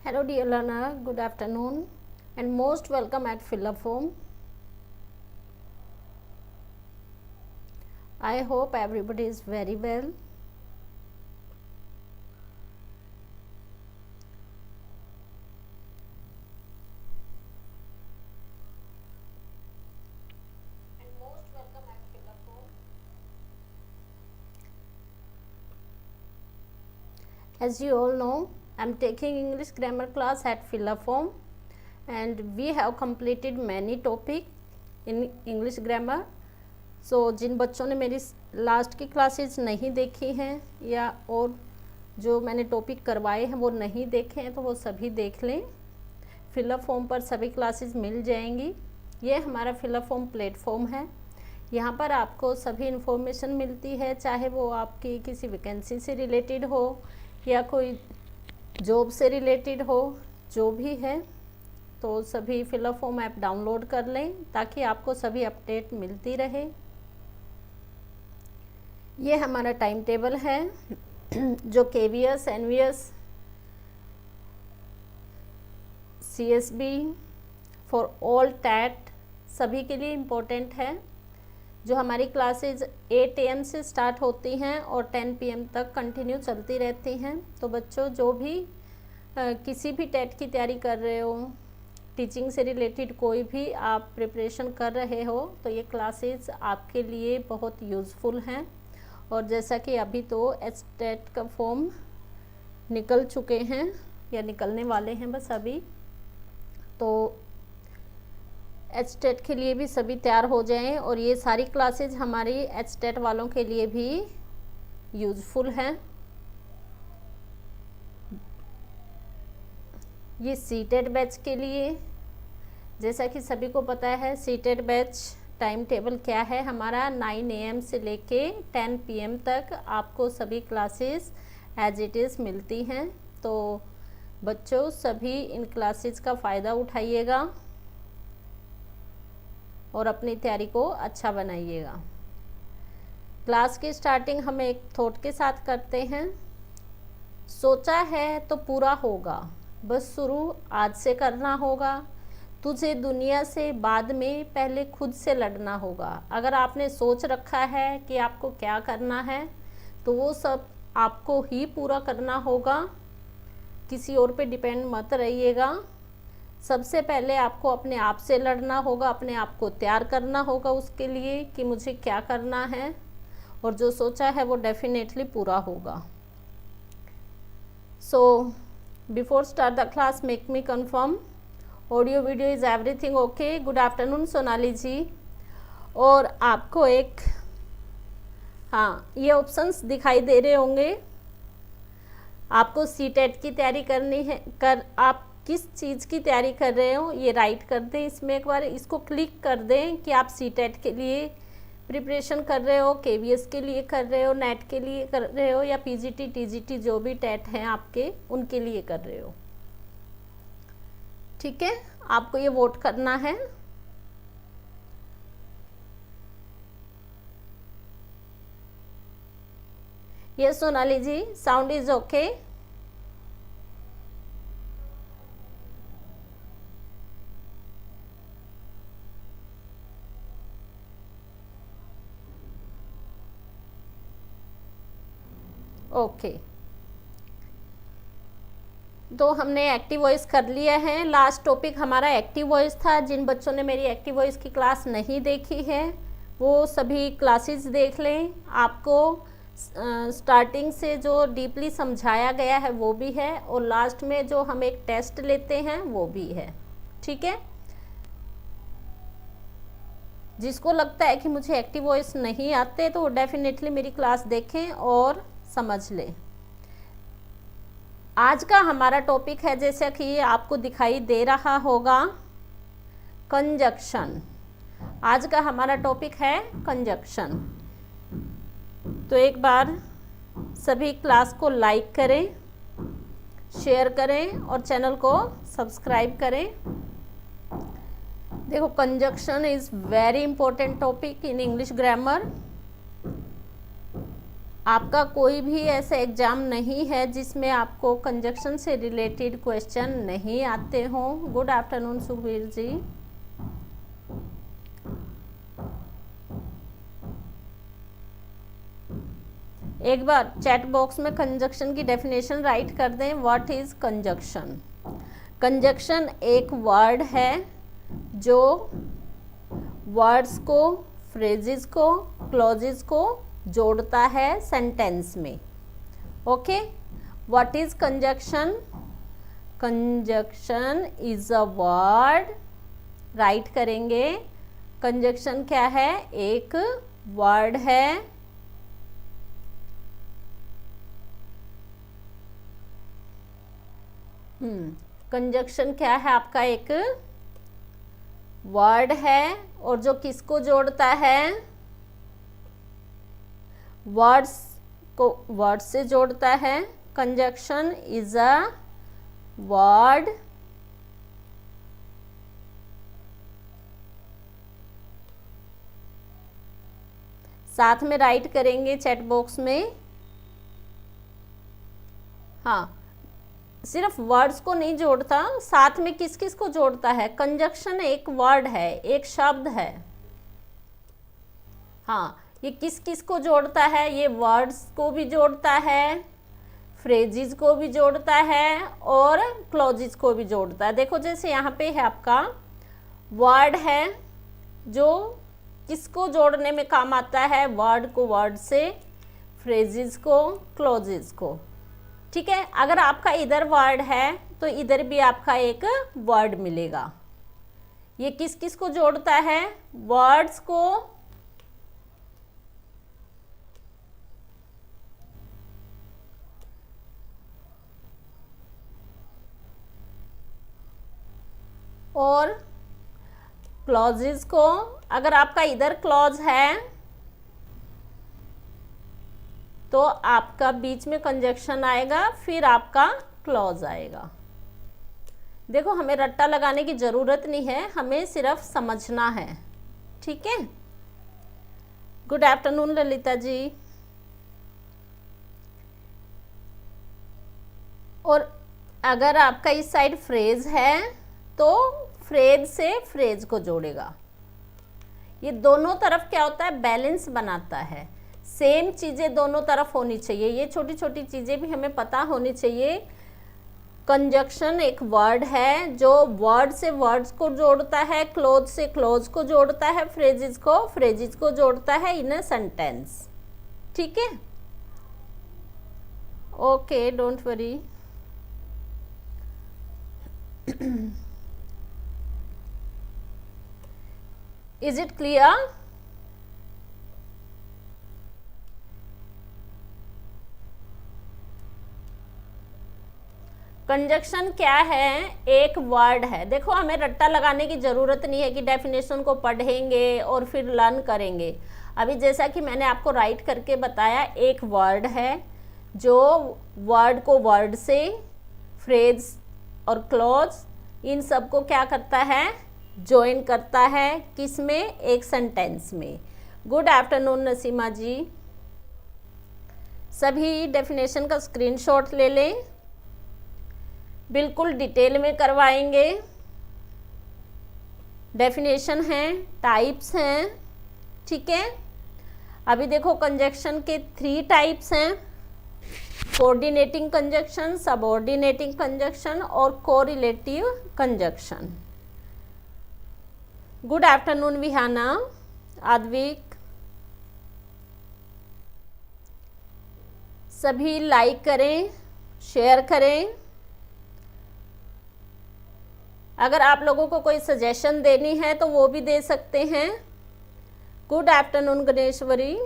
Hello dear learner, good afternoon and most welcome at Philoform. I hope everybody is very well. And most welcome at Philoform. As you all know, I am taking English grammar class at Philoform and we have completed many topic in English grammar. सो जिन बच्चों ने मेरी last की classes नहीं देखी हैं या और जो मैंने टॉपिक करवाए हैं वो नहीं देखे हैं तो वो सभी देख लें। फिलअपफॉर्म पर सभी क्लासेस मिल जाएंगी। ये हमारा फिलअपफॉर्म प्लेटफॉर्म है। यहाँ पर आपको सभी इन्फॉर्मेशन मिलती है, चाहे वो आपकी किसी वैकेंसी से रिलेटेड हो या कोई जॉब से रिलेटेड हो, जो भी है तो सभी फिलअपफॉर्म ऐप डाउनलोड कर लें ताकि आपको सभी अपडेट मिलती रहे। ये हमारा टाइम टेबल है जो KVS, NVS, CSB for all TET सभी के लिए इम्पोर्टेंट है। जो हमारी क्लासेज 8 AM से स्टार्ट होती हैं और 10 PM तक कंटिन्यू चलती रहती हैं। तो बच्चों जो भी किसी भी टैट की तैयारी कर रहे हो, टीचिंग से रिलेटेड कोई भी आप प्रिपरेशन कर रहे हो तो ये क्लासेस आपके लिए बहुत यूज़फुल हैं। और जैसा कि अभी तो एचटेट का फॉर्म निकल चुके हैं या निकलने वाले हैं बस अभी, तो एचटेट के लिए भी सभी तैयार हो जाएं और ये सारी क्लासेज हमारी एचटेट वालों के लिए भी यूज़फुल हैं। ये सीटेट बैच के लिए, जैसा कि सभी को पता है सीटेट बैच टाइम टेबल क्या है हमारा, 9 AM से लेके 10 PM तक आपको सभी क्लासेस एज इट इज़ मिलती हैं। तो बच्चों सभी इन क्लासेस का फ़ायदा उठाइएगा और अपनी तैयारी को अच्छा बनाइएगा। क्लास की स्टार्टिंग हम एक थॉट के साथ करते हैं। सोचा है तो पूरा होगा, बस शुरू आज से करना होगा। तुझे दुनिया से बाद में पहले खुद से लड़ना होगा। अगर आपने सोच रखा है कि आपको क्या करना है तो वो सब आपको ही पूरा करना होगा, किसी और पे डिपेंड मत रहिएगा। सबसे पहले आपको अपने आप से लड़ना होगा, अपने आप को तैयार करना होगा उसके लिए कि मुझे क्या करना है, और जो सोचा है वो डेफिनेटली पूरा होगा। So before start the class make me confirm audio video is everything okay. Good afternoon Sonali ji. और आपको एक ये ऑप्शंस दिखाई दे रहे होंगे। आपको सीटेट की तैयारी करनी है, आप किस चीज़ की तैयारी कर रहे हो ये राइट कर दें। इसमें एक बार इसको क्लिक कर दें कि आप सीटेट के लिए प्रिपरेशन कर रहे हो, KVS के लिए कर रहे हो, नेट के लिए कर रहे हो या PGT TGT जो भी टेट हैं आपके उनके लिए कर रहे हो। ठीक है, आपको ये वोट करना है। Yes Sonali ji, sound is okay. Okay, तो हमने एक्टिव वॉइस कर लिया है। लास्ट टॉपिक हमारा एक्टिव वॉइस था। जिन बच्चों ने मेरी एक्टिव वॉइस की क्लास नहीं देखी है वो सभी क्लासेस देख लें। आपको स्टार्टिंग से जो डीपली समझाया गया है वो भी है और लास्ट में जो हम एक टेस्ट लेते हैं वो भी है। ठीक है, जिसको लगता है कि मुझे एक्टिव वॉइस नहीं आते तो वो डेफिनेटली मेरी क्लास देखें और समझ लें। आज का हमारा टॉपिक है, जैसा कि आपको दिखाई दे रहा होगा, कंजक्शन। आज का हमारा टॉपिक है कंजक्शन। तो एक बार सभी क्लास को लाइक करें, शेयर करें और चैनल को सब्सक्राइब करें। देखो, conjunction is very important topic in English grammar. आपका कोई भी ऐसा एग्ज़ाम नहीं है जिसमें आपको कंजक्शन से रिलेटेड क्वेश्चन नहीं आते हों। Good afternoon Sukhbir ji. एक बार चैट बॉक्स में कंजक्शन की डेफिनेशन राइट कर दें। What is conjunction? कंजक्शन एक वर्ड है जो वर्ड्स को, फ्रेजेस को, क्लॉजेस को जोड़ता है सेंटेंस में। Okay, what is conjunction? Conjunction is a word, right करेंगे। कंजक्शन क्या है? एक वर्ड है कंजक्शन क्या है आपका? एक वर्ड है और जो किसको जोड़ता है? वर्ड्स को वर्ड से जोड़ता है। कंजक्शन इज अ वर्ड साथ में राइट करेंगे चैट बॉक्स में। हाँ, सिर्फ वर्ड्स को नहीं जोड़ता, साथ में किस किस को जोड़ता है? कंजक्शन एक वर्ड है, एक शब्द है। हाँ, ये किस किस को जोड़ता है? ये वर्ड्स को भी जोड़ता है, फ्रेजेस को भी जोड़ता है और क्लॉजेस को भी जोड़ता है। देखो जैसे यहाँ पे है आपका वर्ड है जो किसको जोड़ने में काम आता है? वर्ड को वर्ड से, फ्रेजेस को क्लॉजेस को। ठीक है, अगर आपका इधर वर्ड है तो इधर भी आपका एक वर्ड मिलेगा। ये किस किस को जोड़ता है? वर्ड्स को और क्लॉजेस को। अगर आपका इधर क्लॉज है तो आपका बीच में कंजक्शन आएगा, फिर आपका क्लॉज आएगा। देखो हमें रट्टा लगाने की ज़रूरत नहीं है, हमें सिर्फ समझना है। ठीक है, गुड आफ्टरनून ललिता जी। और अगर आपका इस साइड फ्रेज है तो फ्रेज से फ्रेज को जोड़ेगा। ये दोनों तरफ क्या होता है? बैलेंस बनाता है। सेम चीज़ें दोनों तरफ होनी चाहिए। ये छोटी छोटी चीज़ें भी हमें पता होनी चाहिए। कंजक्शन एक वर्ड है जो वर्ड से वर्ड्स को जोड़ता है, क्लोज से क्लोज को जोड़ता है, फ्रेजेस को जोड़ता है इन अ सेंटेंस। ठीक है, okay, don't worry. Is it clear? Conjunction क्या है? एक वर्ड है। देखो हमें रट्टा लगाने की ज़रूरत नहीं है कि डेफिनेशन को पढ़ेंगे और फिर लर्न करेंगे। अभी जैसा कि मैंने आपको राइट करके बताया, एक वर्ड है जो वर्ड को वर्ड से, फ्रेज और क्लॉज इन सब को क्या करता है? ज्वाइन करता है। किस में? एक सेंटेंस में। गुड आफ्टरनून नसीमा जी। सभी डेफिनेशन का स्क्रीनशॉट ले लें, बिल्कुल डिटेल में करवाएंगे। डेफिनेशन हैं, टाइप्स हैं। ठीक है, अभी देखो कंजक्शन के 3 टाइप्स हैं: कोऑर्डिनेटिंग कंजक्शन, सबऑर्डिनेटिंग कंजक्शन और correlative conjunction. Good afternoon Vihana, Advik. सभी लाइक करें, शेयर करें। अगर आप लोगों को कोई सजेशन देनी है तो वो भी दे सकते हैं। Good afternoon Ganeshwari.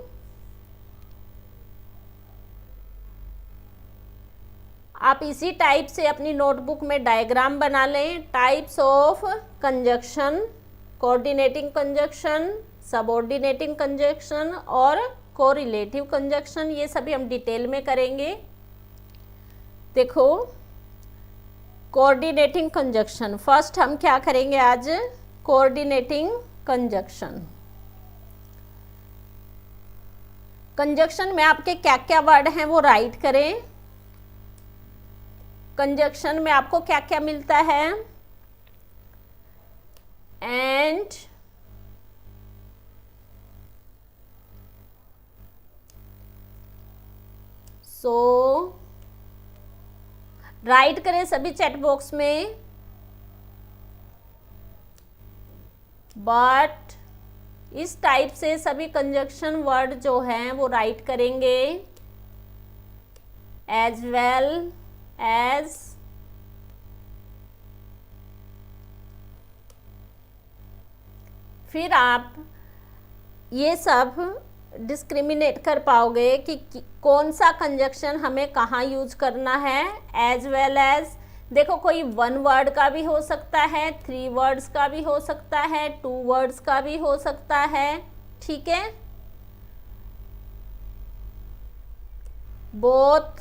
आप इसी टाइप से अपनी नोटबुक में डायग्राम बना लें। Types of conjunction, coordinating conjunction, subordinating conjunction और कोरिलेटिव कंजक्शन, ये सभी हम डिटेल में करेंगे। देखो कोऑर्डिनेटिंग कंजक्शन, फर्स्ट हम क्या करेंगे आज? Coordinating conjunction. कंजक्शन में आपके क्या क्या वर्ड हैं वो राइट करें। कंजक्शन में आपको क्या क्या मिलता है? एंड, सो, राइट करें सभी चैट बॉक्स में। बट, इस टाइप से सभी कंजक्शन वर्ड जो हैं वो राइट करेंगे। एज वेल एज, फिर आप ये सब डिस्क्रिमिनेट कर पाओगे कि कौन सा कंजक्शन हमें कहाँ यूज करना है। एज वेल एज, देखो कोई 1 वर्ड का भी हो सकता है, 3 वर्ड्स का भी हो सकता है, 2 वर्ड्स का भी हो सकता है, ठीक है। बोथ,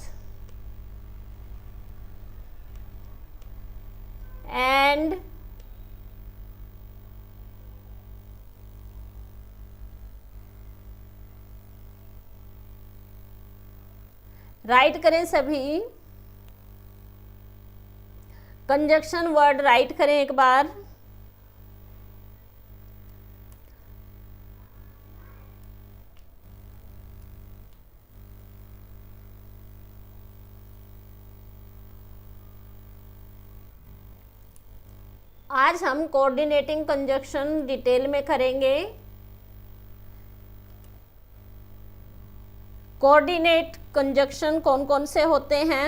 एंड, राइट करें सभी कंजक्शन वर्ड, राइट करें एक बार। आज हम कोऑर्डिनेटिंग कंजक्शन डिटेल में करेंगे। कोऑर्डिनेट कंजक्शन कौन कौन से होते हैं?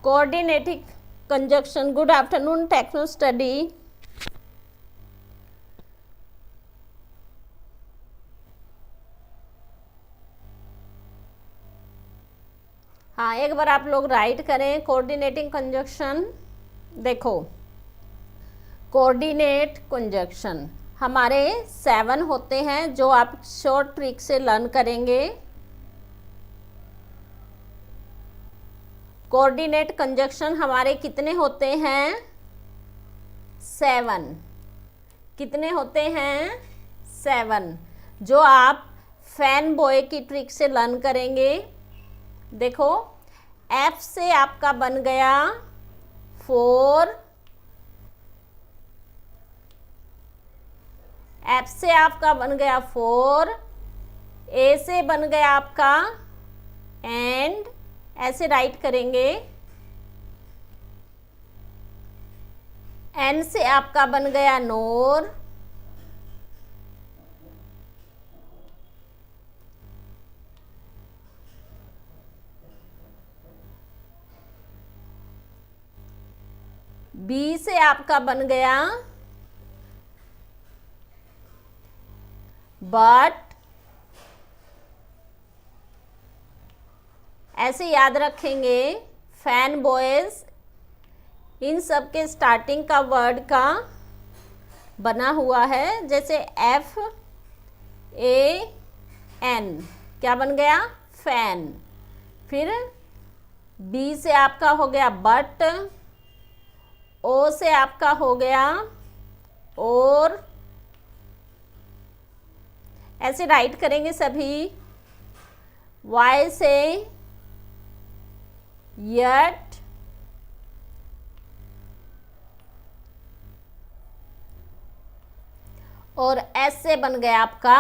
Coordinating conjunction, good afternoon techno study. हाँ, एक बार आप लोग राइट करें कोऑर्डिनेटिंग कंजक्शन। देखो, कोऑर्डिनेट कंजक्शन हमारे 7 होते हैं जो आप शॉर्ट ट्रिक से लर्न करेंगे। कोऑर्डिनेट कंजक्शन हमारे कितने होते हैं? 7। कितने होते हैं? 7, जो आप फैन बॉय की ट्रिक से लर्न करेंगे। देखो, F से आपका बन गया 4, F से आपका बन गया 4, A से बन गया आपका एंड, ऐसे राइट करेंगे। N से आपका बन गया नोर, B से आपका बन गया बट, ऐसे याद रखेंगे फैन बॉयज इन सब के स्टार्टिंग का वर्ड का बना हुआ है। जैसे FAN, क्या बन गया? फैन। फिर B से आपका हो गया बट, O से आपका हो गया और, ऐसे राइट करेंगे सभी। Y से यट, और S से बन गया आपका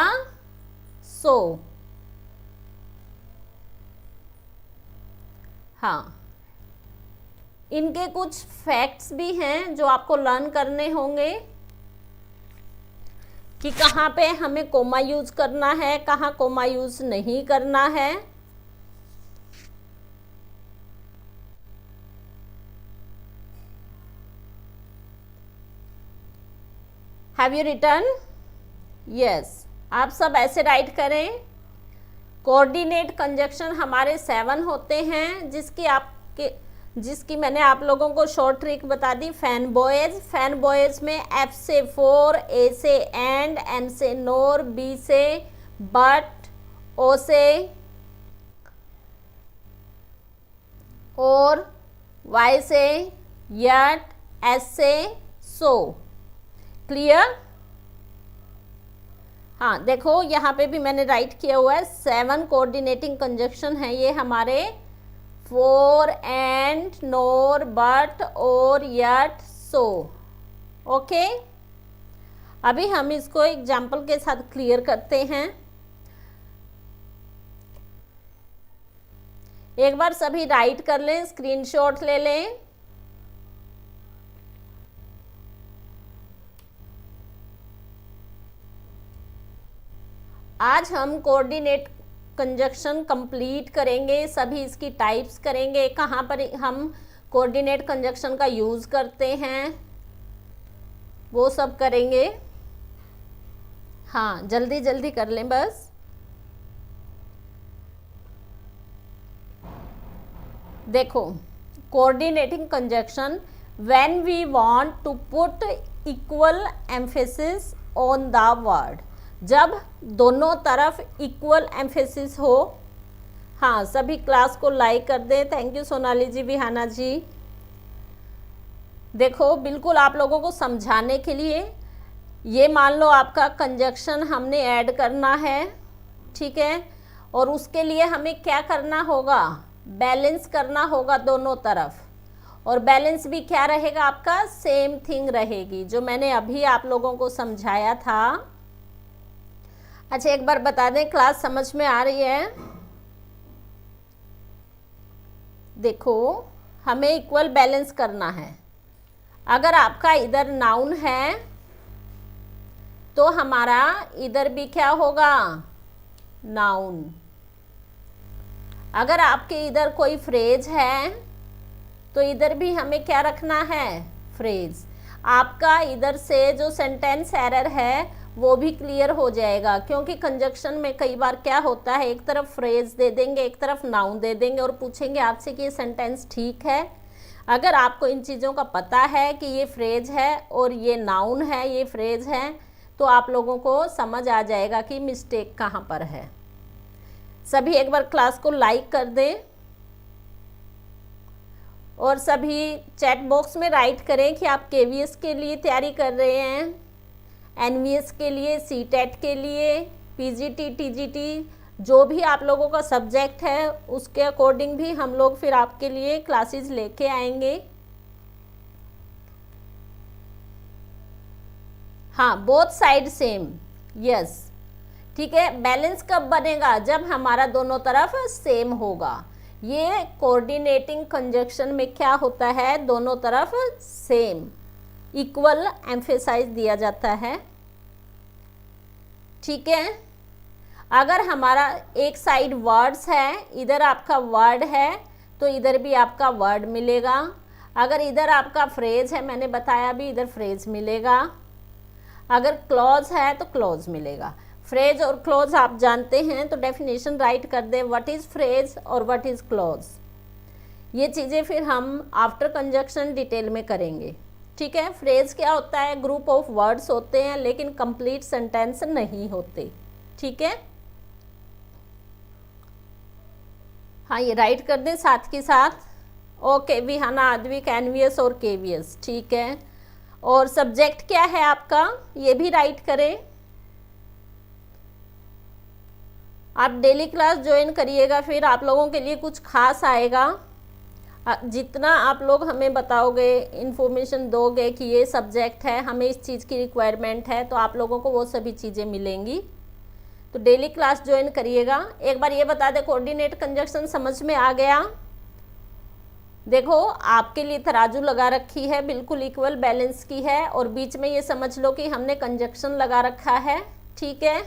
सो। हाँ, इनके कुछ फैक्ट्स भी हैं जो आपको लर्न करने होंगे कि कहाँ पे हमें कोमा यूज करना है, कहाँ कोमा यूज नहीं करना है। Have you written? यस, आप सब ऐसे राइट करें। कोऑर्डिनेट कंजक्शन हमारे 7 होते हैं, जिसकी मैंने आप लोगों को शॉर्ट ट्रिक बता दी। फैन बॉयज में F से 4, A से एंड, N से नोर, B से बट, O से और, Y से यट, S से सो। क्लियर? हाँ, देखो यहाँ पे भी मैंने राइट किया हुआ है 7 कोऑर्डिनेटिंग कंजक्शन है ये हमारे, फॉर, एंड, नोर, बट, और, यट, सो। ओके, अभी हम इसको एग्जाम्पल के साथ क्लियर करते हैं। एक बार सभी राइट कर लें, स्क्रीनशॉट ले लें। आज हम कोऑर्डिनेट कंजक्शन कंप्लीट करेंगे, सभी इसकी टाइप्स करेंगे, कहाँ पर हम कोऑर्डिनेट कंजक्शन का यूज़ करते हैं वो सब करेंगे। हाँ, जल्दी जल्दी कर लें बस। देखो, coordinating conjunction, when we want to put equal emphasis on the word, जब दोनों तरफ इक्वल एम्फेसिस हो। हाँ, सभी क्लास को लाइक कर दें। थैंक यू सोनाली जी, विहाना जी। देखो, बिल्कुल आप लोगों को समझाने के लिए, ये मान लो आपका कंजक्शन हमने ऐड करना है, ठीक है, और उसके लिए हमें क्या करना होगा, बैलेंस करना होगा दोनों तरफ, और बैलेंस भी क्या रहेगा आपका, सेम थिंग रहेगी, जो मैंने अभी आप लोगों को समझाया था। अच्छा, एक बार बता दें, क्लास समझ में आ रही है? देखो, हमें इक्वल बैलेंस करना है। अगर आपका इधर नाउन है तो हमारा इधर भी क्या होगा, नाउन। अगर आपके इधर कोई फ्रेज है तो इधर भी हमें क्या रखना है, फ्रेज। आपका इधर से जो सेंटेंस एरर है वो भी क्लियर हो जाएगा, क्योंकि कंजक्शन में कई बार क्या होता है, एक तरफ फ्रेज दे देंगे, एक तरफ नाउन दे देंगे, और पूछेंगे आपसे कि ये सेंटेंस ठीक है। अगर आपको इन चीज़ों का पता है कि ये फ्रेज है और ये नाउन है, ये फ्रेज है, तो आप लोगों को समझ आ जाएगा कि मिस्टेक कहाँ पर है। सभी एक बार क्लास को लाइक कर दें, और सभी चैट बॉक्स में राइट करें कि आप केवीएस के लिए तैयारी कर रहे हैं, एनवीएस के लिए, सीटेट के लिए, पीजीटी, टीजीटी, जो भी आप लोगों का सब्जेक्ट है उसके अकॉर्डिंग भी हम लोग फिर आपके लिए क्लासेस लेके आएंगे। हाँ, बोथ साइड सेम, यस, ठीक है। बैलेंस कब बनेगा, जब हमारा दोनों तरफ सेम होगा। ये कोऑर्डिनेटिंग कंजक्शन में क्या होता है, दोनों तरफ सेम इक्वल एम्फेसाइज दिया जाता है, ठीक है। अगर हमारा एक साइड वर्ड्स है, इधर आपका वर्ड है तो इधर भी आपका वर्ड मिलेगा। अगर इधर आपका फ्रेज है, मैंने बताया भी, इधर फ्रेज मिलेगा। अगर क्लॉज है तो क्लॉज मिलेगा। फ्रेज और क्लॉज आप जानते हैं, तो डेफिनेशन राइट कर दें, व्हाट इज़ फ्रेज और व्हाट इज़ क्लॉज। ये चीज़ें फिर हम आफ्टर कंजक्शन डिटेल में करेंगे, ठीक है। फ्रेज क्या होता है, ग्रुप ऑफ वर्ड्स होते हैं लेकिन कंप्लीट सेंटेंस नहीं होते, ठीक है। हाँ, ये राइट कर दें साथ के साथ। ओके, विहाना, आद्विक, एनवीएस और केवीएस, ठीक है। और सब्जेक्ट क्या है आपका, ये भी राइट करें। आप डेली क्लास ज्वाइन करिएगा, फिर आप लोगों के लिए कुछ खास आएगा। जितना आप लोग हमें बताओगे, इन्फॉर्मेशन दोगे कि ये सब्जेक्ट है, हमें इस चीज़ की रिक्वायरमेंट है, तो आप लोगों को वो सभी चीज़ें मिलेंगी। तो डेली क्लास ज्वाइन करिएगा। एक बार ये बता दें, कोऑर्डिनेट कंजक्शन समझ में आ गया? देखो, आपके लिए तराजू लगा रखी है, बिल्कुल इक्वल बैलेंस की है, और बीच में ये समझ लो कि हमने कंजक्शन लगा रखा है, ठीक है।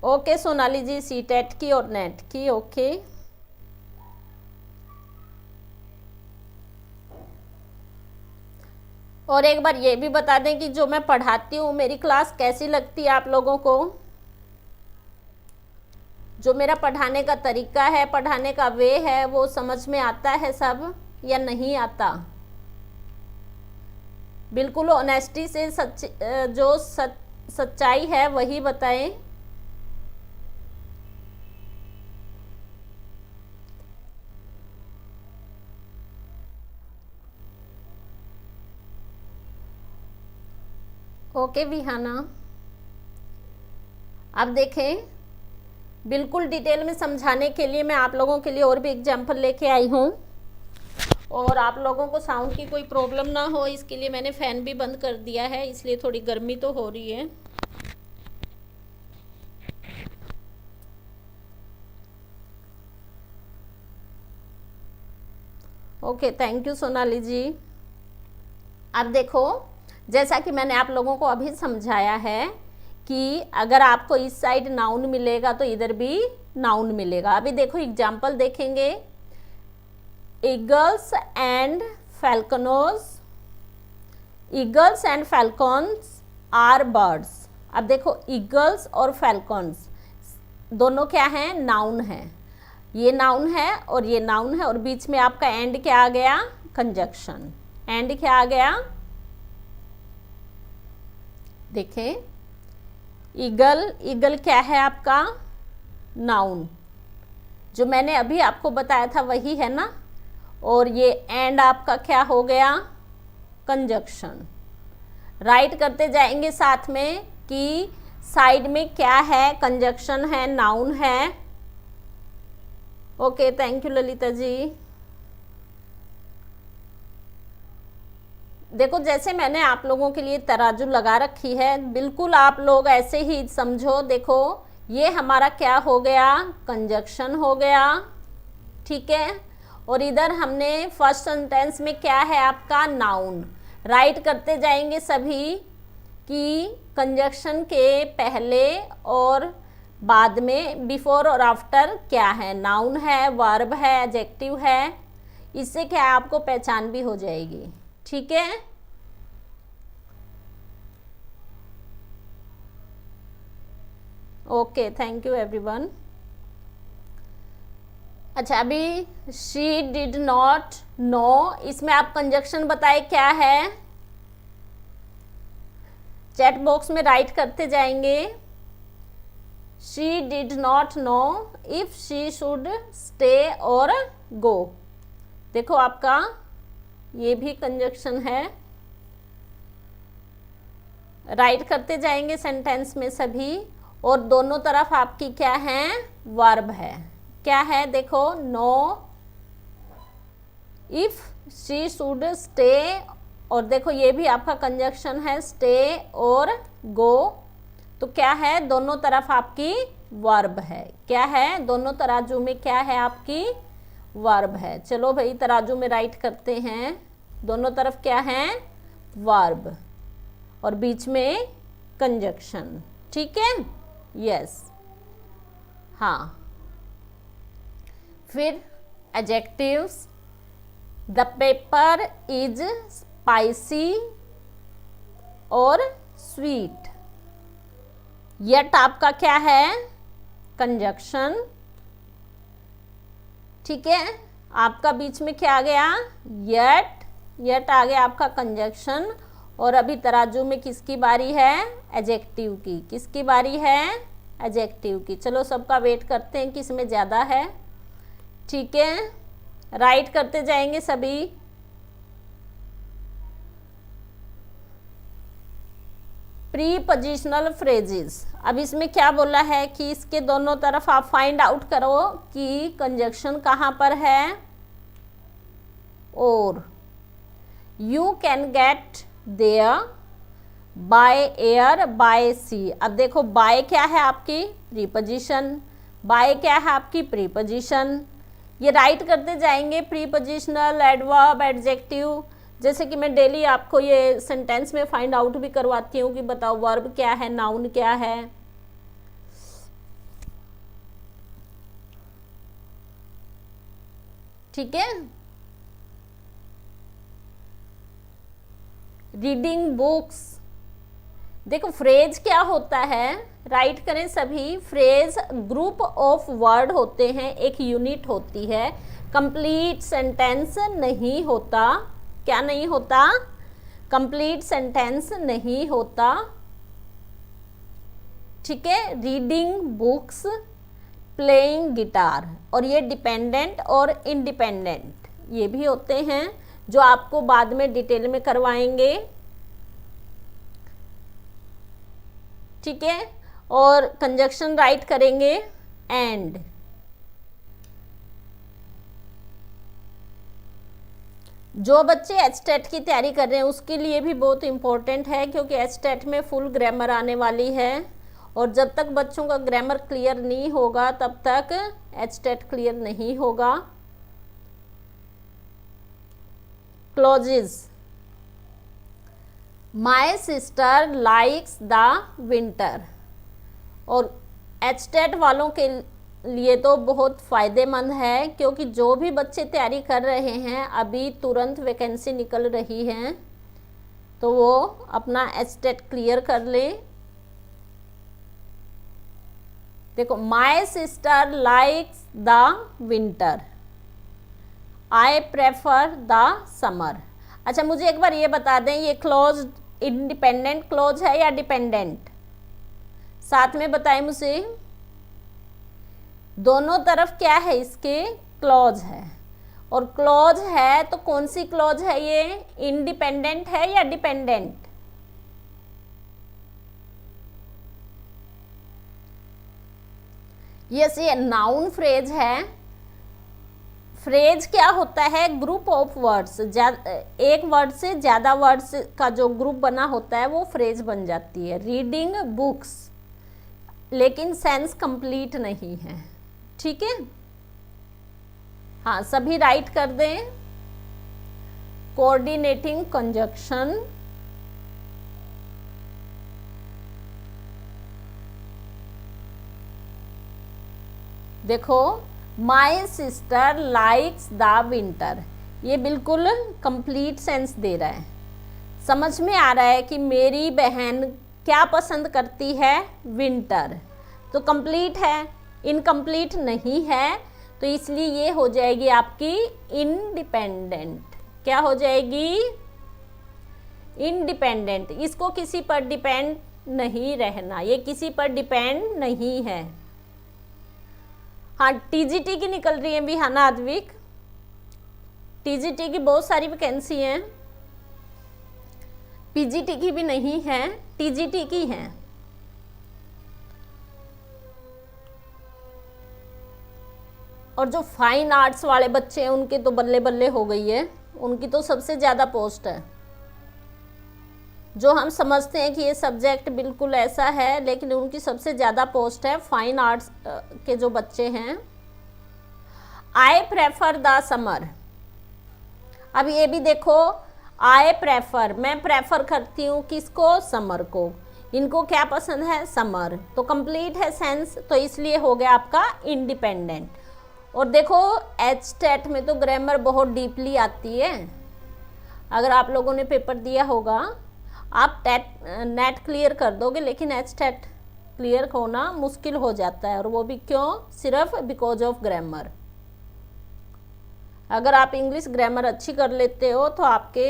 ओके सोनाली जी, सीटेट की और नेट की, ओके। और एक बार ये भी बता दें कि जो मैं पढ़ाती हूँ, मेरी क्लास कैसी लगती है आप लोगों को? जो मेरा पढ़ाने का तरीका है, पढ़ाने का वे है, वो समझ में आता है सब या नहीं आता? बिल्कुल ऑनेस्टी से सच्चाई है वही बताएं। ओके विहाना, अब देखें, बिल्कुल डिटेल में समझाने के लिए मैं आप लोगों के लिए और भी एग्जाम्पल लेके आई हूँ, और आप लोगों को साउंड की कोई प्रॉब्लम ना हो इसके लिए मैंने फ़ैन भी बंद कर दिया है, इसलिए थोड़ी गर्मी तो हो रही है। ओके, थैंक यू सोनाली जी। अब देखो, जैसा कि मैंने आप लोगों को अभी समझाया है कि अगर आपको इस साइड नाउन मिलेगा तो इधर भी नाउन मिलेगा। अभी देखो एग्जाम्पल देखेंगे, eagles and falcons, eagles and falcons are birds. अब देखो ईगल्स और फैल्कॉन्स दोनों क्या हैं, नाउन है, ये नाउन है और ये नाउन है, और बीच में आपका एंड क्या आ गया, कंजक्शन। एंड क्या आ गया, देखें, ईगल, ईगल क्या है आपका, नाउन, जो मैंने अभी आपको बताया था वही है ना, और ये एंड आपका क्या हो गया, कंजक्शन। राइट करते जाएंगे साथ में कि साइड में क्या है, कंजक्शन है, नाउन है। Okay, thank you Lalita ji. देखो, जैसे मैंने आप लोगों के लिए तराजू लगा रखी है, बिल्कुल आप लोग ऐसे ही समझो। देखो, ये हमारा क्या हो गया, कंजक्शन हो गया, ठीक है, और इधर हमने फर्स्ट सेंटेंस में क्या है आपका, नाउन। राइट करते जाएंगे सभी कि कंजक्शन के पहले और बाद में, बिफोर और आफ्टर क्या है, नाउन है, वर्ब है, एडजेक्टिव है। इससे क्या आपको पहचान भी हो जाएगी, ठीक है। Okay, thank you everyone. अच्छा, अभी शी डिड नॉट नो, इसमें आप कंजक्शन बताए क्या है, चैट बॉक्स में राइट करते जाएंगे। She did not know if she should stay और गो। देखो आपका ये भी कंजक्शन है, राइट करते जाएंगे सेंटेंस में सभी, और दोनों तरफ आपकी क्या है, वर्ब है। क्या है, देखो, know if she should stay, और देखो ये भी आपका कंजक्शन है, स्टे और गो, तो क्या है, दोनों तरफ आपकी वर्ब है। क्या है, दोनों तराजू में क्या है आपकी, वर्ब है। चलो भाई, तराजू में राइट करते हैं, दोनों तरफ क्या है, वर्ब, और बीच में कंजक्शन, ठीक है, यस, हाँ। फिर adjectives, the paper is spicy और स्वीट, यट आपका क्या है, कंजक्शन, ठीक है। आपका बीच में क्या आ गया, यट, यट आ गया आपका कंजक्शन, और अभी तराजू में किसकी बारी है, एडजेक्टिव की। किसकी बारी है, एडजेक्टिव की। चलो सबका वेट करते हैं किसमें ज़्यादा है, ठीक है, राइट करते जाएंगे सभी। प्रीपोजिशनल फ्रेजेस, अब इसमें क्या बोला है कि इसके दोनों तरफ आप फाइंड आउट करो कि कंजक्शन कहाँ पर है, और you can get there by air by sea. अब देखो, बाय क्या है आपकी, प्रीपोजिशन, बाय क्या है आपकी, प्रीपोजिशन। ये राइट करते जाएंगे, प्रीपोजिशनल, एडवर्ब, एडजेक्टिव, जैसे कि मैं डेली आपको ये सेंटेंस में फाइंड आउट भी करवाती हूँ कि बताओ वर्ब क्या है, नाउन क्या है, ठीक है। रीडिंग बुक्स, देखो फ्रेज क्या होता है, राइट करें सभी। फ्रेज ग्रुप ऑफ वर्ड होते हैं, एक यूनिट होती है, कंप्लीट सेंटेंस नहीं होता। क्या नहीं होता, कंप्लीट सेंटेंस नहीं होता, ठीक है। रीडिंग बुक्स, प्लेइंग गिटार, और ये डिपेंडेंट और इंडिपेंडेंट ये भी होते हैं, जो आपको बाद में डिटेल में करवाएंगे। ठीक है। और कंजक्शन राइट करेंगे एंड। जो बच्चे एचटेट की तैयारी कर रहे हैं उसके लिए भी बहुत इम्पोर्टेंट है, क्योंकि एचटेट में फुल ग्रामर आने वाली है, और जब तक बच्चों का ग्रामर क्लियर नहीं होगा तब तक एचटेट क्लियर नहीं होगा। Clauses, my sister likes the winter, और एचटेट वालों के लिए तो बहुत फ़ायदेमंद है, क्योंकि जो भी बच्चे तैयारी कर रहे हैं अभी तुरंत वैकेंसी निकल रही है, तो वो अपना एचटेट क्लियर कर ले। देखो, my sister likes the winter, I prefer the summer. अच्छा, मुझे एक बार ये बता दें, ये क्लॉज इंडिपेंडेंट क्लॉज है या डिपेंडेंट? साथ में बताएं मुझे। दोनों तरफ क्या है इसके? क्लॉज है। और क्लॉज है तो कौन सी क्लॉज है ये? इंडिपेंडेंट है या डिपेंडेंट? यस, ये नाउन फ्रेज है। फ्रेज क्या होता है? ग्रुप ऑफ वर्ड्स, एक वर्ड से ज़्यादा वर्ड्स का जो ग्रुप बना होता है वो फ्रेज बन जाती है। रीडिंग बुक्स, लेकिन सेंस कंप्लीट नहीं है, ठीक है। हाँ, सभी राइट कर दें। कोऑर्डिनेटिंग कंजक्शन, देखो, my sister likes the winter, ये बिल्कुल कंप्लीट सेंस दे रहा है। समझ में आ रहा है कि मेरी बहन क्या पसंद करती है? विंटर। तो कंप्लीट है, इनकम्प्लीट नहीं है, तो इसलिए ये हो जाएगी आपकी इंडिपेंडेंट। क्या हो जाएगी? इंडिपेंडेंट। इसको किसी पर डिपेंड नहीं रहना, ये किसी पर डिपेंड नहीं है। हाँ, टीजीटी की निकल रही है विहाना आद्विक, टीजीटी की बहुत सारी वैकेंसी हैं, पीजीटी की भी नहीं है, टीजीटी की हैं। और जो फाइन आर्ट्स वाले बच्चे हैं उनके तो बल्ले बल्ले हो गई है, उनकी तो सबसे ज़्यादा पोस्ट है। जो हम समझते हैं कि ये सब्जेक्ट बिल्कुल ऐसा है, लेकिन उनकी सबसे ज़्यादा पोस्ट है। फाइन आर्ट्स के जो बच्चे हैं। आई प्रेफर द समर, अब ये भी देखो, आई प्रेफर, मैं प्रेफर करती हूँ किसको? समर को। इनको क्या पसंद है? समर। तो कंप्लीट है सेंस, तो इसलिए हो गया आपका इंडिपेंडेंट। और देखो, एचटेट में तो ग्रामर बहुत डीपली आती है। अगर आप लोगों ने पेपर दिया होगा, आप नेट क्लियर कर दोगे, लेकिन एचटेट क्लियर होना मुश्किल हो जाता है। और वो भी क्यों? सिर्फ बिकॉज ऑफ ग्रामर। अगर आप इंग्लिश ग्रामर अच्छी कर लेते हो तो आपके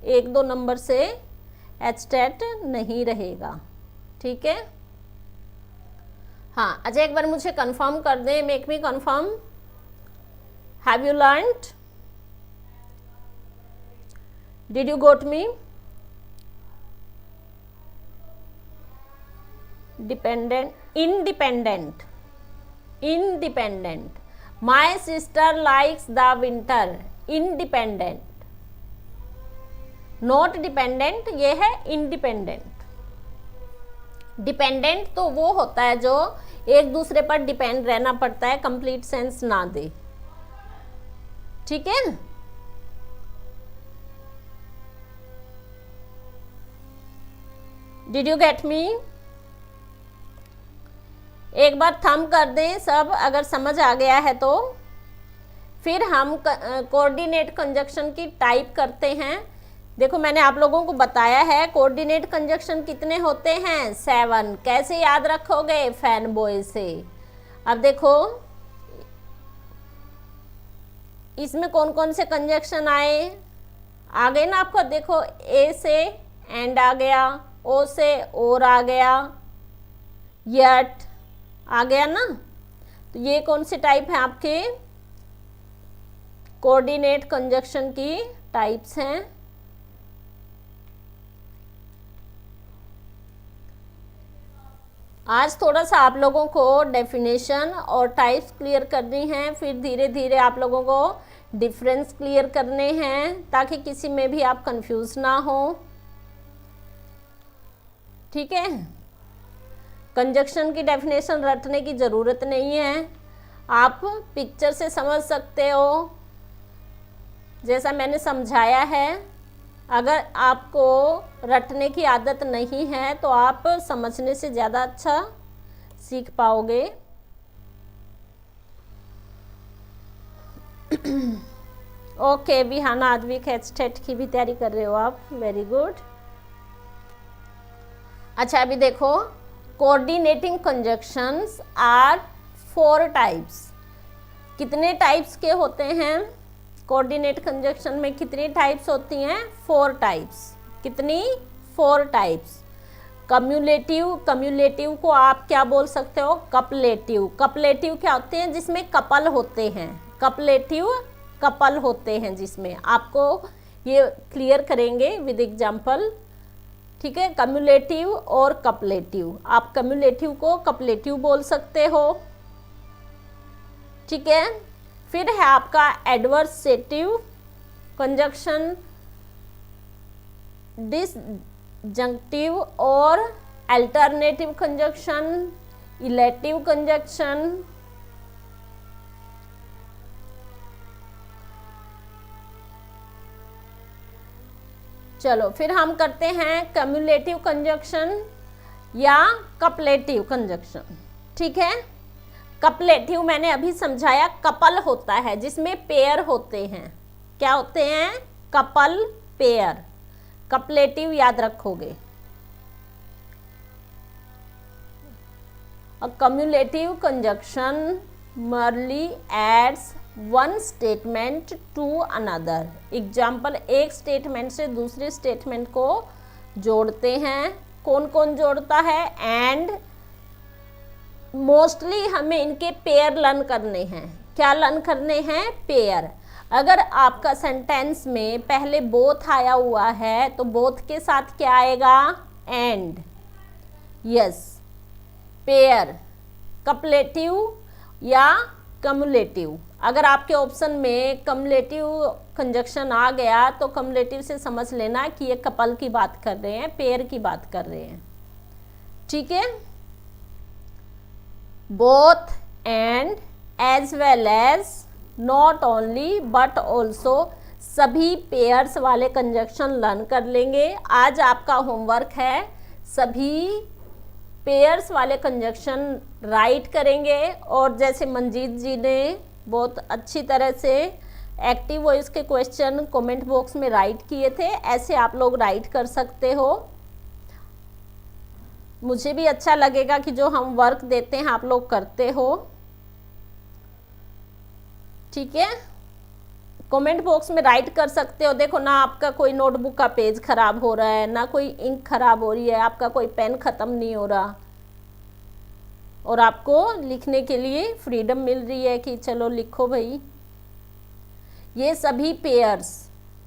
1-2 नंबर से एचटेट नहीं रहेगा, ठीक है। हाँ, अच्छा, एक बार मुझे कंफर्म कर दें, make me confirm, have you learned? Did you got me? Dependent, independent, independent. My sister likes the winter, independent. Not dependent, ये है इंडिपेंडेंट। डिपेंडेंट तो वो होता है जो एक दूसरे पर डिपेंड रहना पड़ता है, कंप्लीट सेंस ना दे, ठीक है। Did you get me? एक बार थंब कर दें सब, अगर समझ आ गया है तो। फिर हम कोऑर्डिनेट कंजक्शन की टाइप करते हैं। देखो, मैंने आप लोगों को बताया है कोऑर्डिनेट कंजक्शन कितने होते हैं? 7। कैसे याद रखोगे? फैन बॉय से। अब देखो, इसमें कौन कौन से कंजक्शन आए? आ गए ना आपको? देखो, ए से एंड आ गया, ओ से और आ गया, यट आ गया ना। तो ये कौन से टाइप है आपके? कोऑर्डिनेट कंजक्शन की टाइप्स हैं। आज थोड़ा सा आप लोगों को डेफिनेशन और टाइप्स क्लियर करनी है, फिर धीरे धीरे आप लोगों को डिफरेंस क्लियर करने हैं ताकि किसी में भी आप कंफ्यूज ना हो। ठीक है, कंजक्शन की डेफिनेशन रटने की ज़रूरत नहीं है, आप पिक्चर से समझ सकते हो जैसा मैंने समझाया है। अगर आपको रटने की आदत नहीं है तो आप समझने से ज़्यादा अच्छा सीख पाओगे। ओके विहाना, आद्विक एचटेट की भी तैयारी कर रहे हो आप, वेरी गुड। अच्छा अभी देखो, कोऑर्डिनेटिंग कंजक्शंस आर 4 टाइप्स। कितने टाइप्स के होते हैं कोऑर्डिनेट कंजक्शन में? कितनी टाइप्स होती हैं? 4 टाइप्स। कितनी? 4 टाइप्स। कम्युलेटिव, कम्युलेटिव को आप क्या बोल सकते हो? कपलेटिव। कपलेटिव क्या होते हैं? जिसमें कपल होते हैं। कपलेटिव कपल होते हैं जिसमें, आपको ये क्लियर करेंगे विद एग्जाम्पल। ठीक है, कम्युलेटिव और कपलेटिव। आप कम्युलेटिव को कपलेटिव बोल सकते हो। ठीक है, फिर है आपका एडवर्सेटिव कंजक्शन, डिसजंक्टिव और अल्टरनेटिव कंजक्शन, इलेटिव कंजक्शन। चलो फिर हम करते हैं कम्युलेटिव कंजक्शन या कपलेटिव कंजक्शन। ठीक है, कपलेटिव मैंने अभी समझाया, कपल होता है जिसमें पेयर होते हैं। क्या होते हैं? Couple, pair. कपलेटिव याद रखोगे। A cumulative conjunction merely adds one statement to another. Example, एक स्टेटमेंट से दूसरे स्टेटमेंट को जोड़ते हैं। कौन कौन जोड़ता है? एंड मोस्टली हमें इनके पेयर लर्न करने हैं। क्या लर्न करने हैं? पेयर। अगर आपका सेंटेंस में पहले बोथ आया हुआ है तो बोथ के साथ क्या आएगा? एंड। यस, पेयर, कपलेटिव या कम्युलेटिव। अगर आपके ऑप्शन में कम्युलेटिव कंजक्शन आ गया तो कम्युलेटिव से समझ लेना कि ये कपल की बात कर रहे हैं, पेयर की बात कर रहे हैं। ठीक है, both and as well as, not only but also, सभी पेयर्स वाले कंजक्शन लर्न कर लेंगे। आज आपका होमवर्क है सभी पेयर्स वाले कंजक्शन राइट करेंगे। और जैसे मंजीत जी ने बहुत अच्छी तरह से एक्टिव वॉइस के क्वेश्चन कमेंट बॉक्स में राइट किए थे, ऐसे आप लोग राइट कर सकते हो। मुझे भी अच्छा लगेगा कि जो हम वर्क देते हैं आप लोग करते हो। ठीक है, कमेंट बॉक्स में राइट कर सकते हो। देखो ना, आपका कोई नोटबुक का पेज खराब हो रहा है, ना कोई इंक खराब हो रही है, आपका कोई पेन ख़त्म नहीं हो रहा, और आपको लिखने के लिए फ्रीडम मिल रही है कि चलो लिखो भाई। ये सभी पेयर्स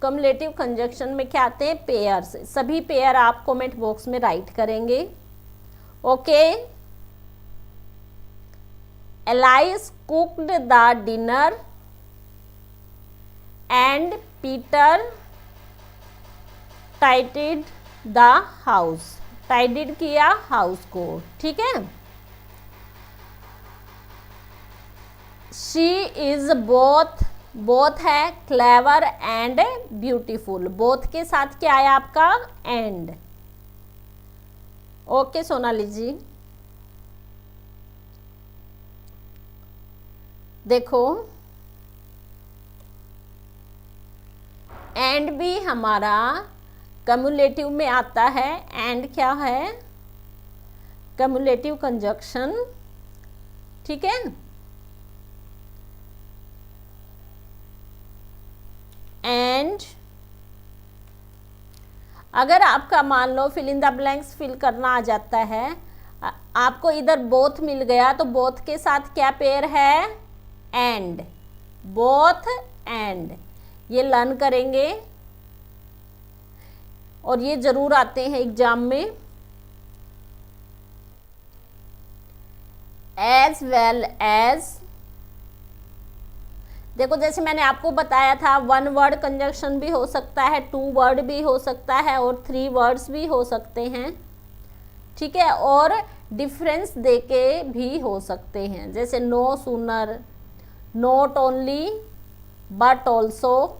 कम्युलेटिव कंजक्शन में क्या आते हैं? पेयर्स। सभी पेयर आप कमेंट बॉक्स में राइट करेंगे। Okay, Alice cooked the dinner and Peter tidied the house. Tidied किया हाउस को। ठीक है, शी इज बोथ, बोथ है क्लेवर एंड ब्यूटीफुल। बोथ के साथ क्या आया आपका? एंड। ओके सोनाली जी, देखो एंड भी हमारा कम्युलेटिव में आता है। एंड क्या है? Cumulative conjunction. ठीक है, एंड अगर आपका मान लो fill in the blanks fill करना आ जाता है, आपको इधर बोथ मिल गया तो बोथ के साथ क्या पेयर है? एंड। बोथ एंड, ये लर्न करेंगे और ये जरूर आते हैं एग्जाम में। एज वेल एज, देखो जैसे मैंने आपको बताया था, 1 वर्ड कंजक्शन भी हो सकता है, 2 वर्ड भी हो सकता है और 3 वर्ड्स भी हो सकते हैं, ठीक है, और डिफरेंस देके भी हो सकते हैं, जैसे no sooner, not only, but also.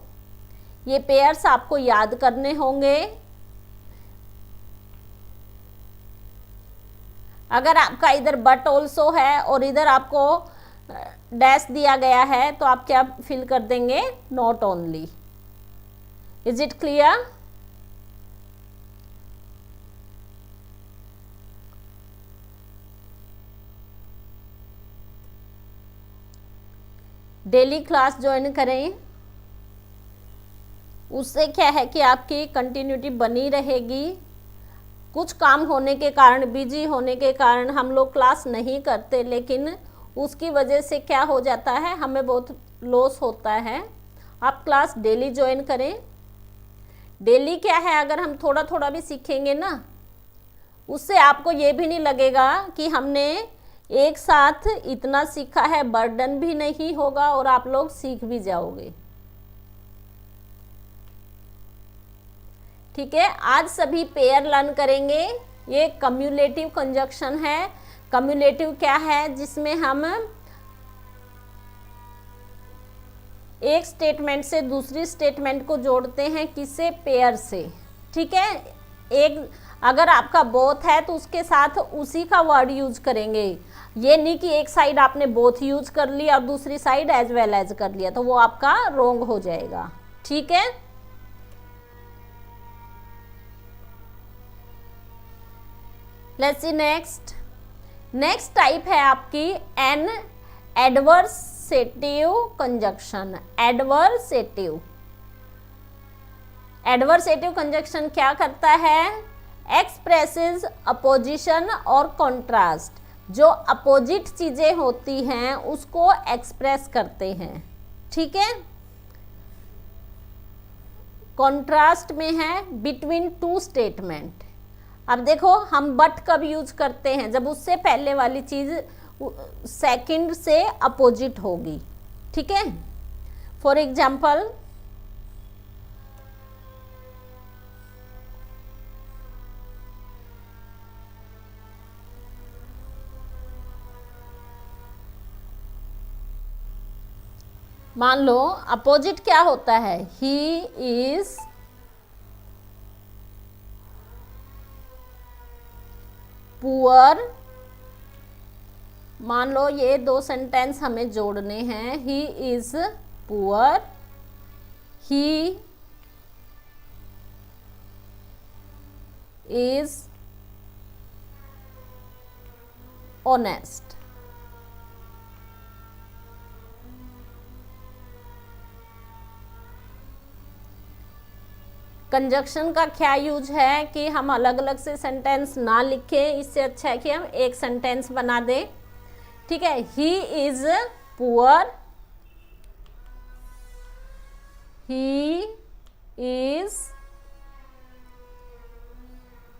ये पेयर्स आपको याद करने होंगे। अगर आपका इधर बट ऑल्सो है और इधर आपको डैश दिया गया है तो आप क्या फिल कर देंगे, not only. Is it clear? Daily class join करें, उससे क्या है कि आपकी कंटिन्यूटी बनी रहेगी। कुछ काम होने के कारण, बिजी होने के कारण हम लोग क्लास नहीं करते, लेकिन उसकी वजह से क्या हो जाता है, हमें बहुत लॉस होता है। आप क्लास डेली ज्वाइन करें। डेली क्या है, अगर हम थोड़ा थोड़ा भी सीखेंगे ना, उससे आपको ये भी नहीं लगेगा कि हमने एक साथ इतना सीखा है, बर्डन भी नहीं होगा और आप लोग सीख भी जाओगे। ठीक है, आज सभी पेयर लर्न करेंगे। ये कम्युलेटिव कंजक्शन है। कम्युलेटिव क्या है, जिसमें हम एक स्टेटमेंट से दूसरी स्टेटमेंट को जोड़ते हैं, किससे, पेयर से। ठीक है, एक अगर आपका बोथ है तो उसके साथ उसी का वर्ड यूज करेंगे। ये नहीं कि एक साइड आपने बोथ यूज कर लिया और दूसरी साइड एज वेल एज कर लिया, तो वो आपका रॉन्ग हो जाएगा। ठीक है, let's see next. Next type है आपकी an adversative conjunction. Adversative conjunction क्या करता है, एक्सप्रेसेस अपोजिशन और कॉन्ट्रास्ट। जो अपोजिट चीजें होती हैं उसको एक्सप्रेस करते हैं। ठीक है, कॉन्ट्रास्ट में है बिटवीन 2 स्टेटमेंट। अब देखो, हम बट कब यूज करते हैं, जब उससे पहले वाली चीज सेकंड से अपोजिट होगी। ठीक है, फॉर एग्जाम्पल, मान लो अपोजिट क्या होता है, ही इज पुअर। मान लो ये 2 सेंटेंस हमें जोड़ने हैं। He is poor, he is honest. Conjunction का क्या यूज है कि हम अलग अलग से सेंटेंस ना लिखें, इससे अच्छा है कि हम एक सेंटेंस बना दें। ठीक है, he is poor, he is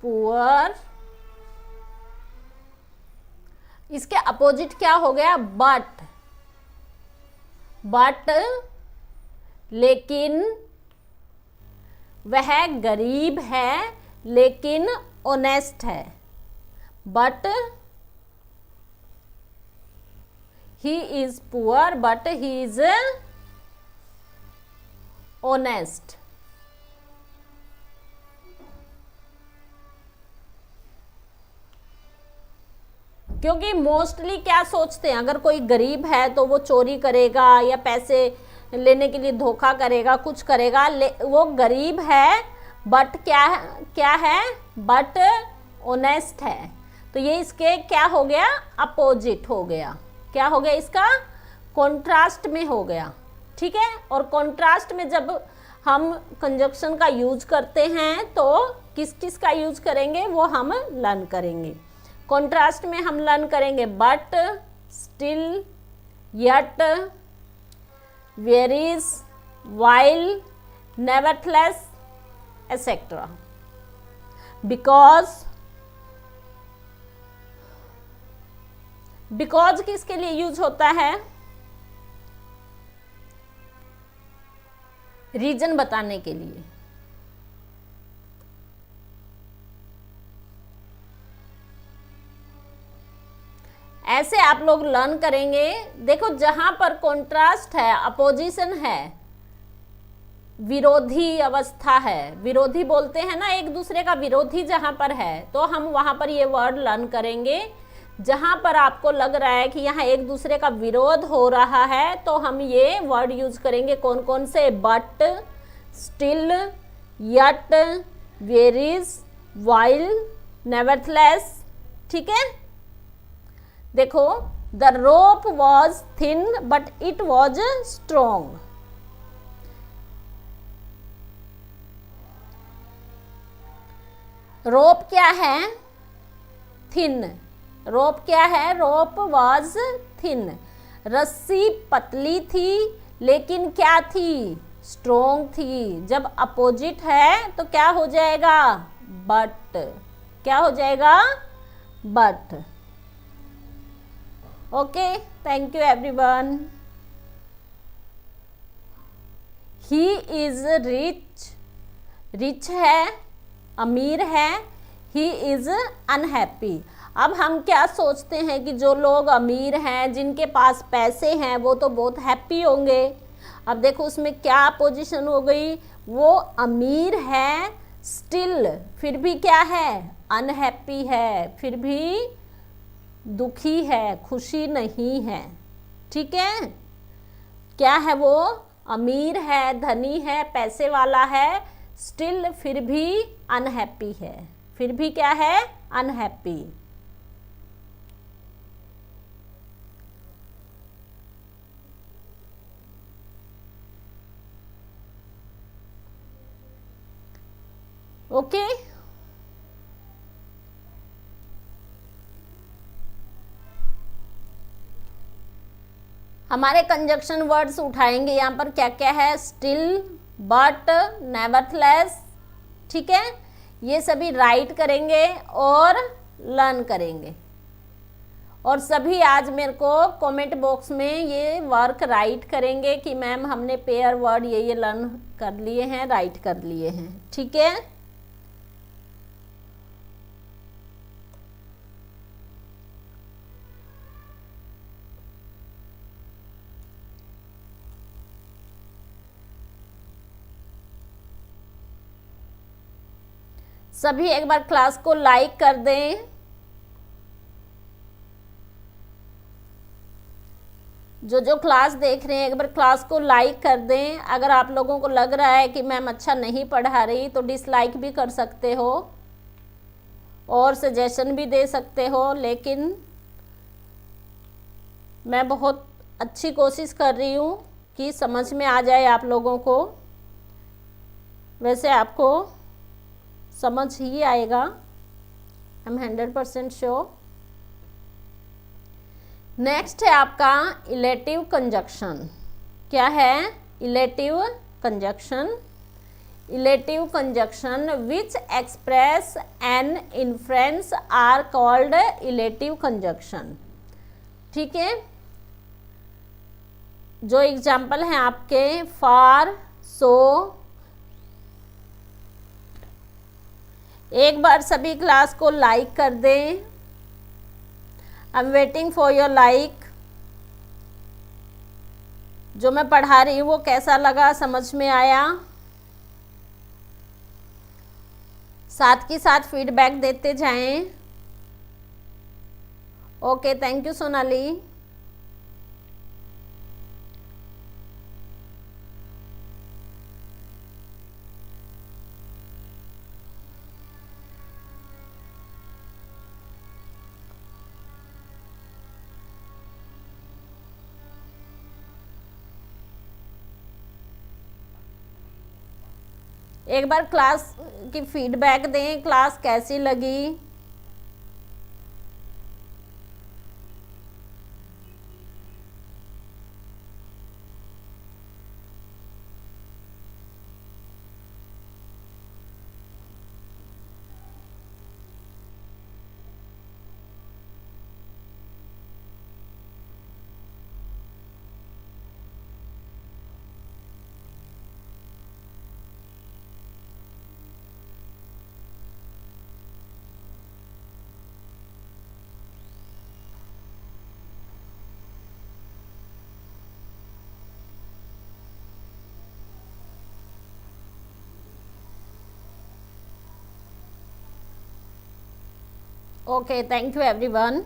poor. इसके अपोजिट क्या हो गया, बट। बट लेकिन वह गरीब है लेकिन ऑनेस्ट है। But he is poor but he is honest. क्योंकि मोस्टली क्या सोचते हैं, अगर कोई गरीब है तो वो चोरी करेगा या पैसे लेने के लिए धोखा करेगा, कुछ करेगा। वो गरीब है बट क्या है, बट ऑनेस्ट है। तो ये इसके क्या हो गया, अपोजिट हो गया। क्या हो गया, इसका कॉन्ट्रास्ट में हो गया। ठीक है, और कॉन्ट्रास्ट में जब हम कंजक्शन का यूज करते हैं तो किस किस का यूज करेंगे वो हम लर्न करेंगे। कॉन्ट्रास्ट में हम लर्न करेंगे but, still, yet, whereas, while, nevertheless, etc. Because because किसके लिए यूज होता है? रीजन बताने के लिए। ऐसे आप लोग लर्न करेंगे। देखो जहां पर कॉन्ट्रास्ट है, अपोजिशन है, विरोधी अवस्था है, विरोधी बोलते हैं ना, एक दूसरे का विरोधी जहां पर है, तो हम वहां पर ये वर्ड लर्न करेंगे। जहां पर आपको लग रहा है कि यहाँ एक दूसरे का विरोध हो रहा है, तो हम ये वर्ड यूज करेंगे। कौन कौन से? But, still, yet, whereas, while, nevertheless. ठीक है, देखो, the rope was thin but it was strong. Rope क्या है? थिन। रोप क्या है? Rope was thin. रस्सी पतली थी लेकिन क्या थी? स्ट्रोंग थी। जब अपोजिट है तो क्या हो जाएगा? बट। क्या हो जाएगा? But. Okay, thank you everyone. He is rich. Rich है, अमीर है। He is unhappy. अब हम क्या सोचते हैं कि जो लोग अमीर हैं, जिनके पास पैसे हैं, वो तो बहुत हैप्पी होंगे। अब देखो उसमें क्या पोजीशन हो गई? वो अमीर है, स्टिल फिर भी क्या है? अनहैप्पी है, फिर भी दुखी है, खुशी नहीं है। ठीक है, क्या है वो? अमीर है, धनी है, पैसे वाला है, स्टिल फिर भी अनहैप्पी है। फिर भी क्या है? अनहैप्पी। ओके, हमारे कंजक्शन वर्ड्स उठाएंगे यहाँ पर। क्या क्या है? Still, but, nevertheless. ठीक है, ये सभी राइट करेंगे और लर्न करेंगे। और सभी आज मेरे को कमेंट बॉक्स में ये वर्क राइट करेंगे कि मैम हमने पेयर वर्ड ये लर्न कर लिए हैं, राइट कर लिए हैं। ठीक है, सभी एक बार क्लास को लाइक कर दें। जो जो क्लास देख रहे हैं एक बार क्लास को लाइक कर दें। अगर आप लोगों को लग रहा है कि मैम अच्छा नहीं पढ़ा रही तो डिसलाइक भी कर सकते हो और सजेशन भी दे सकते हो, लेकिन मैं बहुत अच्छी कोशिश कर रही हूँ कि समझ में आ जाए आप लोगों को। वैसे आपको समझ ही आएगा, आई एम 100% श्योर। नेक्स्ट है आपका इलेटिव कंजक्शन। क्या है? Illative conjunction. Illative conjunction which express an inference are called illative conjunction. ठीक है, जो एग्जाम्पल हैं आपके फॉर, सो। एक बार सभी क्लास को लाइक कर दें। I am waiting for your like. जो मैं पढ़ा रही हूँ वो कैसा लगा, समझ में आया? साथ के साथ फीडबैक देते जाएं। Okay, thank you Sonali. एक बार क्लास की फीडबैक दें, क्लास कैसी लगी? Okay, thank you everyone.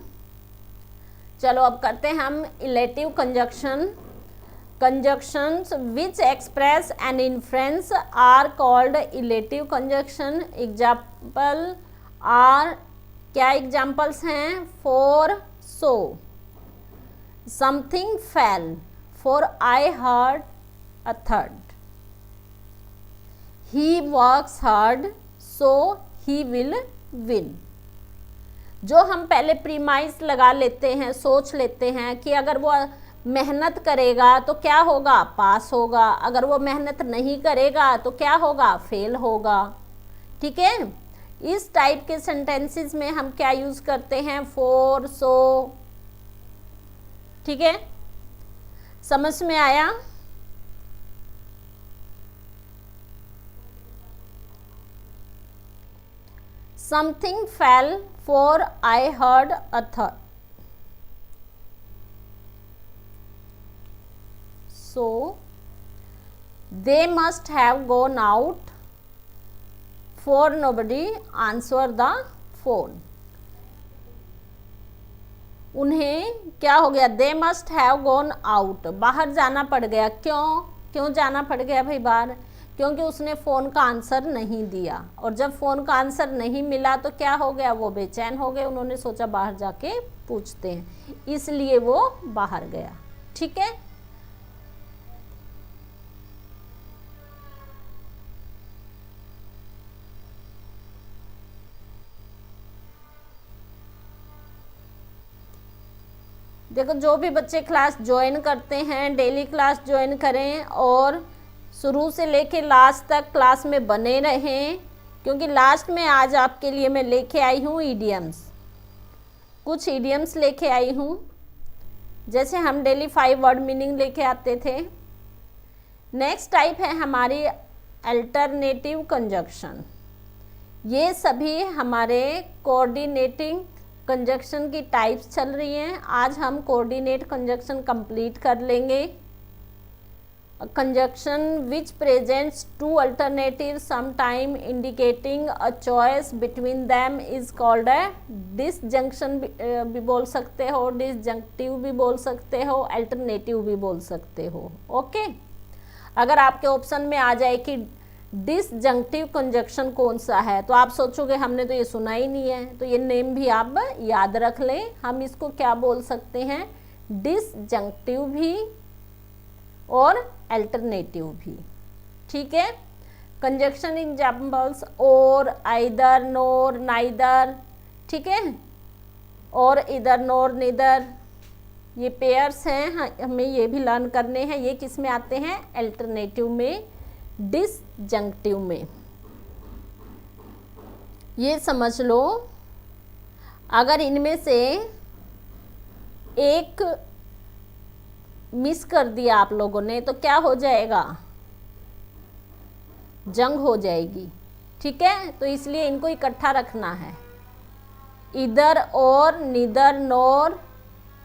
चलो अब करते हैं हम illative conjunction. Conjunctions which express an inference are called illative conjunction. Example are, क्या एग्जाम्पल्स हैं? For so, something fail, for I heard a third, he works hard so he will win. जो हम पहले प्रीमाइस लगा लेते हैं, सोच लेते हैं कि अगर वो मेहनत करेगा तो क्या होगा? पास होगा। अगर वो मेहनत नहीं करेगा तो क्या होगा? फेल होगा। ठीक है, इस टाइप के सेंटेंसेस में हम क्या यूज करते हैं? फॉर, सो। ठीक है, समझ में आया? Something fell, for I heard a thud. So they must have gone out, for nobody answered the phone. उन्हें क्या हो गया? They must have gone out, बाहर जाना पड़ गया। क्यों जाना पड़ गया भाई बाहर? क्योंकि उसने फ़ोन का आंसर नहीं दिया, और जब फ़ोन का आंसर नहीं मिला तो क्या हो गया? वो बेचैन हो गए। उन्होंने सोचा बाहर जाके पूछते हैं, इसलिए वो बाहर गया। ठीक है, देखो जो भी बच्चे क्लास ज्वाइन करते हैं, डेली क्लास ज्वाइन करें और शुरू से लेके लास्ट तक क्लास में बने रहें, क्योंकि लास्ट में आज आपके लिए मैं लेके आई हूँ ईडियम्स। कुछ ईडियम्स लेके आई हूँ, जैसे हम डेली 5 वर्ड मीनिंग लेके आते थे। नेक्स्ट टाइप है हमारी अल्टरनेटिव कंजक्शन। ये सभी हमारे कोऑर्डिनेटिंग कंजक्शन की टाइप्स चल रही हैं। आज हम कोऑर्डिनेट कंजक्शन कंप्लीट कर लेंगे। Conjunction which presents two alternatives sometime indicating a choice between them is called a disjunction। भी बोल सकते हो, disjunctive भी बोल सकते हो, alternative भी बोल सकते हो। ओके, अगर आपके ऑप्शन में आ जाए कि डिसजंक्टिव कंजक्शन कौन सा है तो आप सोचोगे हमने तो ये सुना ही नहीं है, तो ये नेम भी आप याद रख लें। हम इसको क्या बोल सकते हैं? डिसजंक्टिव भी और अल्टरनेटिव भी। ठीक है, कंजक्शन एग्जाम्पल्स और, आइदर, नोर, नाइदर। ठीक है, और इधर, नोर, निदर, ये पेयर्स हैं, हमें ये भी लर्न करने हैं। ये किस में आते हैं? अल्टरनेटिव में, डिसजंक्टिव में। ये समझ लो, अगर इनमें से एक मिस कर दिया आप लोगों ने तो क्या हो जाएगा? जंग हो जाएगी। ठीक है, तो इसलिए इनको इकट्ठा रखना है, इधर और, निदर, नोर।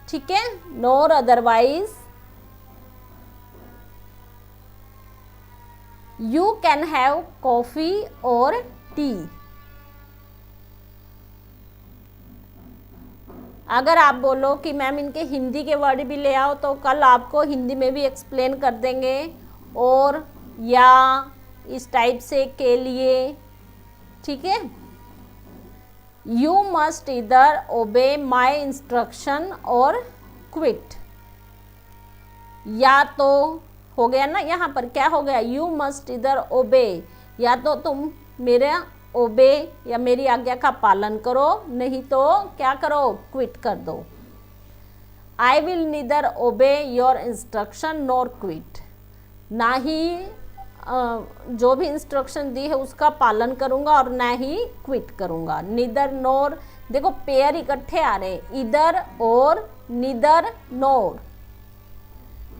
ठीक है, nor otherwise, you can have coffee or tea. अगर आप बोलो कि मैम इनके हिंदी के वर्ड भी ले आओ तो कल आपको हिंदी में भी एक्सप्लेन कर देंगे। और, या, इस टाइप से, के लिए। ठीक है, यू मस्ट इधर ओबे माई इंस्ट्रक्शन और क्विट। या तो हो गया ना, यहाँ पर क्या हो गया? यू मस्ट इधर ओबे, या तो तुम मेरा ओबे या मेरी आज्ञा का पालन करो, नहीं तो क्या करो? क्विट कर दो। आई विल नीदर ओबे योर इंस्ट्रक्शन नॉर क्विट। ना ही जो भी इंस्ट्रक्शन दी है उसका पालन करूंगा और ना ही क्विट करूंगा। नीदर, नोर, देखो पेयर इकट्ठे आ रहे हैं, इधर और, neither, nor.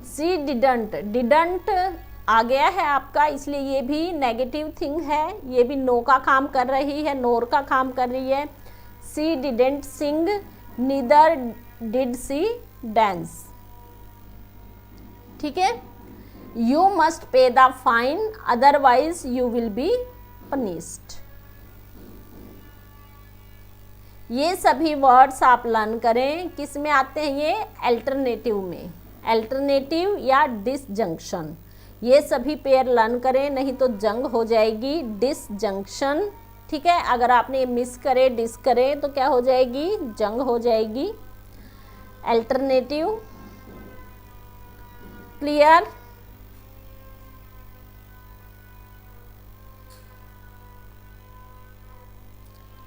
She didn't, didn't आ गया है आपका, इसलिए ये भी नेगेटिव थिंग है, ये भी नो का काम कर रही है, नोर का काम कर रही है। She didn't sing, neither did she dance. ठीक है, you must pay the fine otherwise you will be punished. ये सभी वर्ड्स आप लर्न करें। किस में आते हैं ये? अल्टरनेटिव में। अल्टरनेटिव या डिसजंक्शन, ये सभी पेयर लर्न करें, नहीं तो जंग हो जाएगी, डिसजंक्शन। ठीक है, अगर आपने मिस करे, डिस करे तो क्या हो जाएगी? जंग हो जाएगी। Alternative, clear?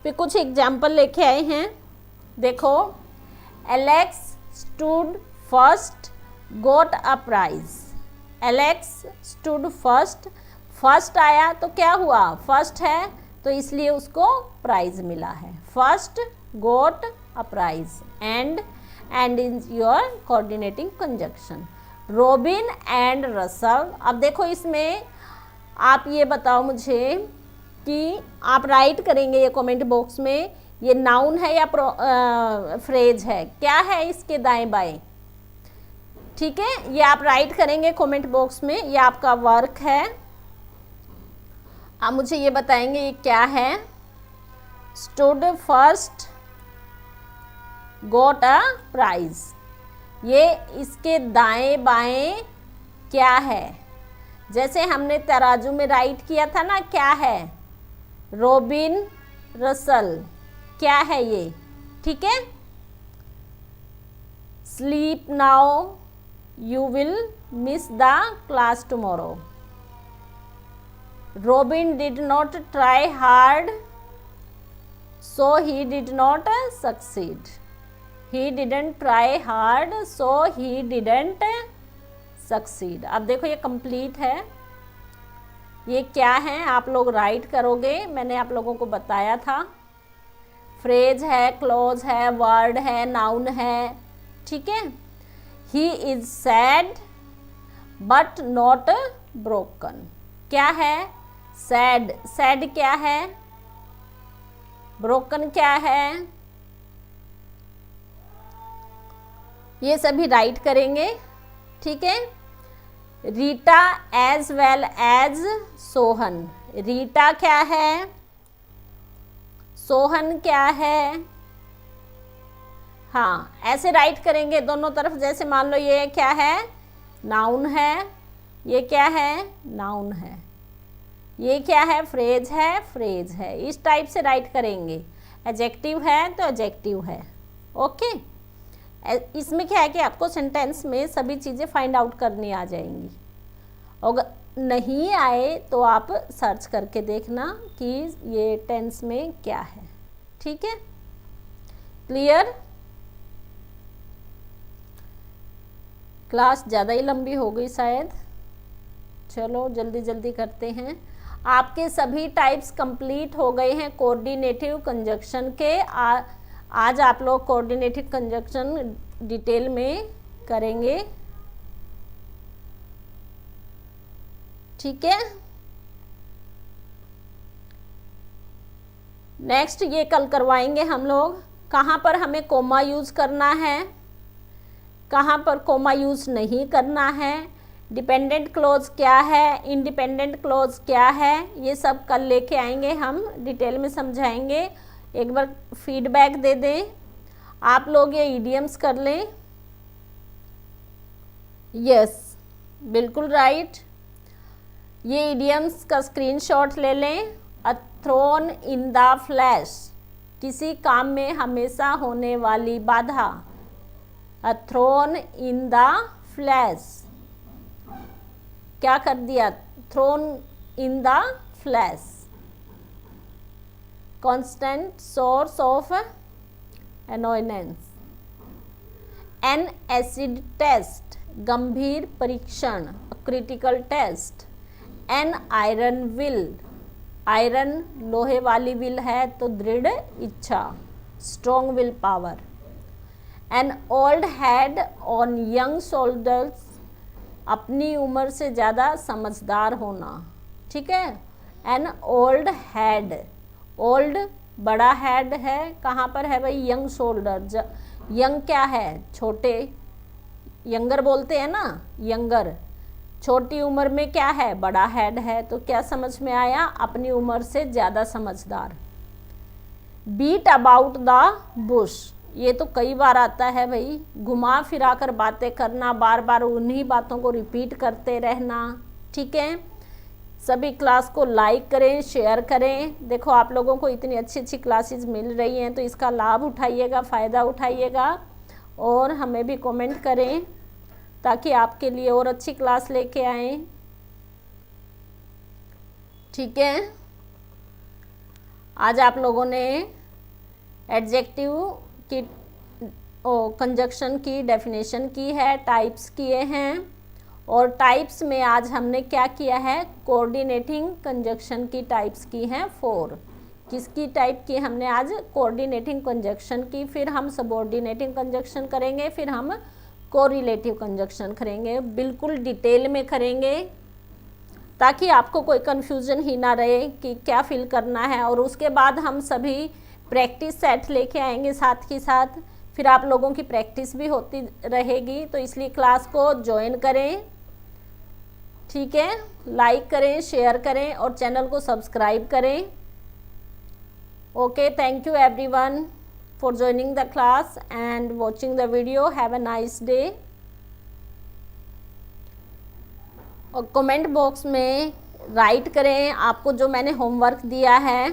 फिर कुछ एग्जाम्पल लेके आए हैं, देखो। Alex stood first got a prize. Alex stood first, first आया तो क्या हुआ? फर्स्ट है तो इसलिए उसको प्राइज मिला है। First got a prize. And is your coordinating conjunction. Robin and Russell. अब देखो इसमें आप ये बताओ मुझे कि आप राइट करेंगे ये कमेंट बॉक्स में, ये नाउन है या फ्रेज है, क्या है इसके दाएं बाएं? ठीक है, ये आप राइट करेंगे कमेंट बॉक्स में, ये आपका वर्क है। आप मुझे ये बताएंगे ये क्या है? Stood first got a prize, ये इसके दाएं बाएं क्या है? जैसे हमने तराजू में राइट किया था ना, क्या है? रॉबिन रसल, क्या है ये? ठीक है। Sleep now you will miss the class tomorrow. Robin did not try hard so he did not succeed. He didn't try hard so he didn't succeed. अब देखो ये कंप्लीट है, ये क्या है आप लोग राइट करोगे, मैंने आप लोगों को बताया था। फ्रेज है, क्लोज है, वर्ड है, नाउन है। ठीक है। He is sad but not broken, क्या है? सैड, सैड क्या है? ब्रोकन क्या है? ये सभी राइट करेंगे। ठीक है। Rita as well as Sohan. Rita क्या है? सोहन क्या है? हाँ, ऐसे राइट करेंगे दोनों तरफ। जैसे मान लो ये क्या है? नाउन है। ये क्या है? नाउन है। ये क्या है? फ्रेज है, फ्रेज है। इस टाइप से राइट करेंगे। एडजेक्टिव है तो एडजेक्टिव है। ओके। इसमें क्या है कि आपको सेंटेंस में सभी चीज़ें फाइंड आउट करनी आ जाएंगी। अगर नहीं आए तो आप सर्च करके देखना कि ये टेंस में क्या है। ठीक है, क्लियर? क्लास ज़्यादा ही लंबी हो गई शायद। चलो जल्दी जल्दी करते हैं। आपके सभी टाइप्स कंप्लीट हो गए हैं कोऑर्डिनेटिव कंजक्शन के। आज आप लोग कोऑर्डिनेटिव कंजक्शन डिटेल में करेंगे। ठीक है। नेक्स्ट ये कल करवाएंगे हम लोग, कहाँ पर हमें कोमा यूज़ करना है, कहाँ पर कोमा यूज़ नहीं करना है, डिपेंडेंट क्लोज क्या है, इंडिपेंडेंट क्लोज क्या है, ये सब कल लेके आएंगे हम, डिटेल में समझाएंगे। एक बार फीडबैक दे दें आप लोग, ये इडियम्स कर लें। यस, बिल्कुल राइट। ये इडियम्स का स्क्रीनशॉट ले लें। A thorn in the flesh, किसी काम में हमेशा होने वाली बाधा। A thorn in the flesh, क्या कर दिया? Thorn in the flesh. constant source of annoyance। an acid test, गंभीर परीक्षण, critical test। an iron will, iron लोहे वाली विल है तो दृढ़ इच्छा, strong will power। an old head on young shoulders, अपनी उम्र से ज़्यादा समझदार होना। ठीक है। an old head, ओल्ड बड़ा हेड है, कहाँ पर है भाई? Young shoulder. यंग क्या है? छोटे, यंगर बोलते हैं ना, यंगर। छोटी उम्र में क्या है? बड़ा हेड है। तो क्या समझ में आया? अपनी उम्र से ज़्यादा समझदार। बीट अबाउट द बुश, ये तो कई बार आता है भाई, घुमा फिरा कर बातें करना, बार बार उन्हीं बातों को रिपीट करते रहना। ठीक है, सभी क्लास को लाइक करें, शेयर करें। देखो आप लोगों को इतनी अच्छी अच्छी क्लासेस मिल रही हैं, तो इसका लाभ उठाइएगा, फ़ायदा उठाइएगा और हमें भी कमेंट करें ताकि आपके लिए और अच्छी क्लास लेके आएँ। ठीक है, आज आप लोगों ने एडजेक्टिव की कंजक्शन की डेफिनेशन की है, टाइप्स किए हैं, और टाइप्स में आज हमने क्या किया है, कोऑर्डिनेटिंग कंजक्शन की टाइप्स की हैं 4। किसकी टाइप की हमने आज, कोऑर्डिनेटिंग कंजक्शन की, फिर हम सबऑर्डिनेटिंग कंजक्शन करेंगे, फिर हम कोरिलेटिव कंजक्शन करेंगे, बिल्कुल डिटेल में करेंगे ताकि आपको कोई कन्फ्यूज़न ही ना रहे कि क्या फिल करना है। और उसके बाद हम सभी प्रैक्टिस सेट लेके आएंगे साथ ही साथ, फिर आप लोगों की प्रैक्टिस भी होती रहेगी, तो इसलिए क्लास को ज्वाइन करें। ठीक है, लाइक करें, शेयर करें और चैनल को सब्सक्राइब करें। Okay, thank you everyone for joining the class and watching the video. Have a nice day. और कमेंट बॉक्स में राइट करें आपको जो मैंने होमवर्क दिया है